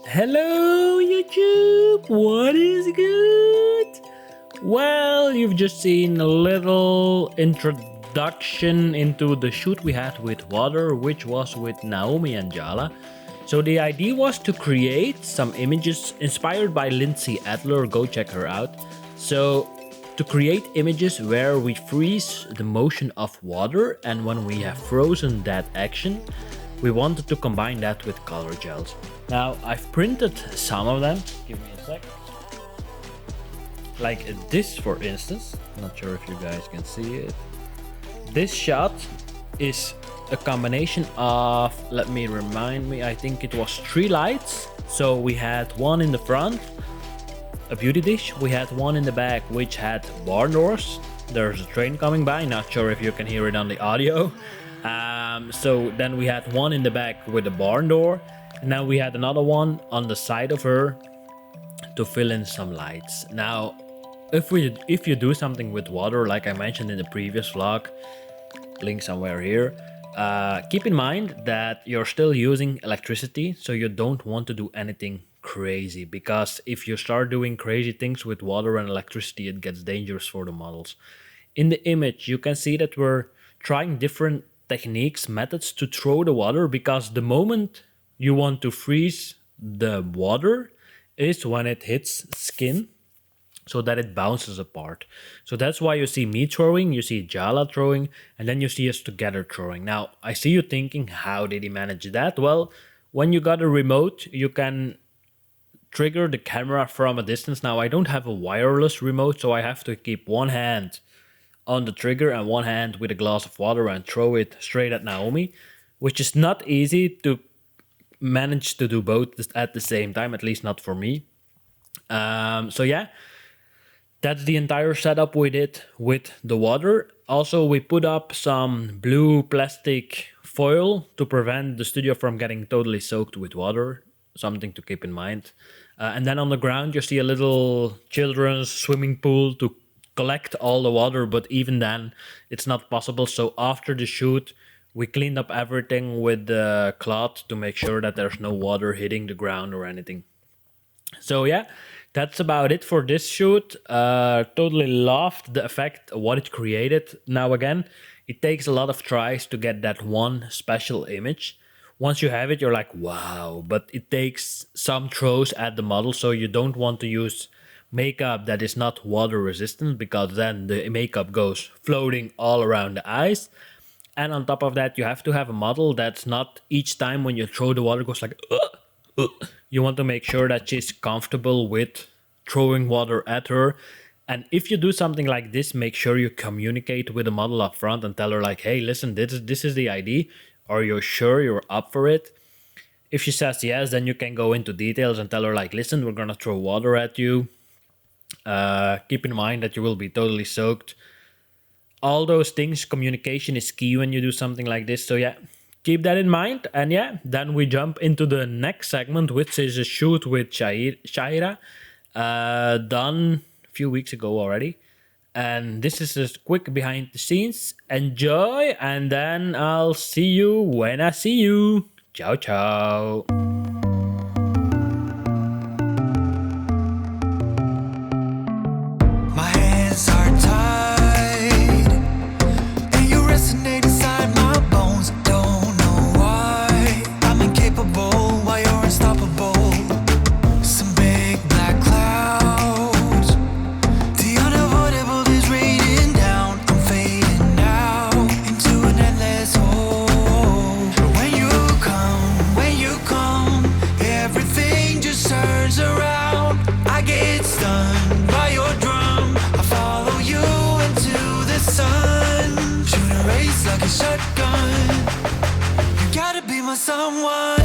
Hello, YouTube! What is good? Well, you've just seen a little introduction into the shoot we had with Water, which was with Naomi and Jala. So, the idea was to create some images inspired by Lindsay Adler. Go check her out. So, to create images where we freeze the motion of water, and when we have frozen that action, we wanted to combine that with color gels. Now I've printed some of them. Give me a sec. Like this, for instance. Not sure if you guys can see it. This shot is a combination of, let me remind me, I think it was 3 lights. So we had one in the front, a beauty dish. We had one in the back which had barn doors. There's a train coming by. Not sure if you can hear it on the audio. So then we had one in the back with a barn door, and now we had another one on the side of her to fill in some lights. Now, if you do something with water, like I mentioned in the previous vlog, link somewhere here, keep in mind that you're still using electricity, so you don't want to do anything crazy, because if you start doing crazy things with water and electricity, it gets dangerous for the models. In the image, you can see that we're trying different techniques, methods to throw the water, because the moment you want to freeze the water is when it hits skin, so that it bounces apart. So that's why you see me throwing, you see Jala throwing, and then you see us together throwing. Now, I see you thinking, how did he manage that? Well, when you got a remote, you can trigger the camera from a distance. Now, I don't have a wireless remote, so I have to keep one hand on the trigger and one hand with a glass of water and throw it straight at Naomi, which is not easy to manage to do both at the same time, at least not for me. So yeah, that's the entire setup we did with the water. Also, we put up some blue plastic foil to prevent the studio from getting totally soaked with water, something to keep in mind. And then on the ground you see a little children's swimming pool to collect all the water, but even then it's not possible. So after the shoot, we cleaned up everything with the cloth to make sure that there's no water hitting the ground or anything. So yeah, that's about it for this shoot. Totally loved the effect, what it created. Now again, it takes a lot of tries to get that one special image. Once you have it, you're like, wow, but it takes some throws at the model, so you don't want to use makeup that is not water resistant, because then the makeup goes floating all around the eyes. And on top of that, you have to have a model that's not each time when you throw the water goes like You want to make sure that she's comfortable with throwing water at her. And if you do something like this, make sure you communicate with the model up front and tell her like, hey, listen, this is the idea. Are you sure you're up for it? If she says yes, then you can go into details and tell her like, listen, we're gonna throw water at you. Keep in mind that you will be totally soaked. All those things, communication is key when you do something like this. So yeah, keep that in mind. And yeah, then we jump into the next segment, which is a shoot with Shairra, done a few weeks ago already. And this is a quick behind the scenes. Enjoy, and then I'll see you when I see you. Ciao, ciao. My hands are tied, and you resonate inside my bones. Don't know why I'm incapable while you're unstoppable. Some big black clouds, the unavoidable is raining down. I'm fading now into an endless hole. But when you come, everything just turns around. I get stunned by your drum. I follow you into the sun. Shoot a race like a shotgun. You gotta be my someone.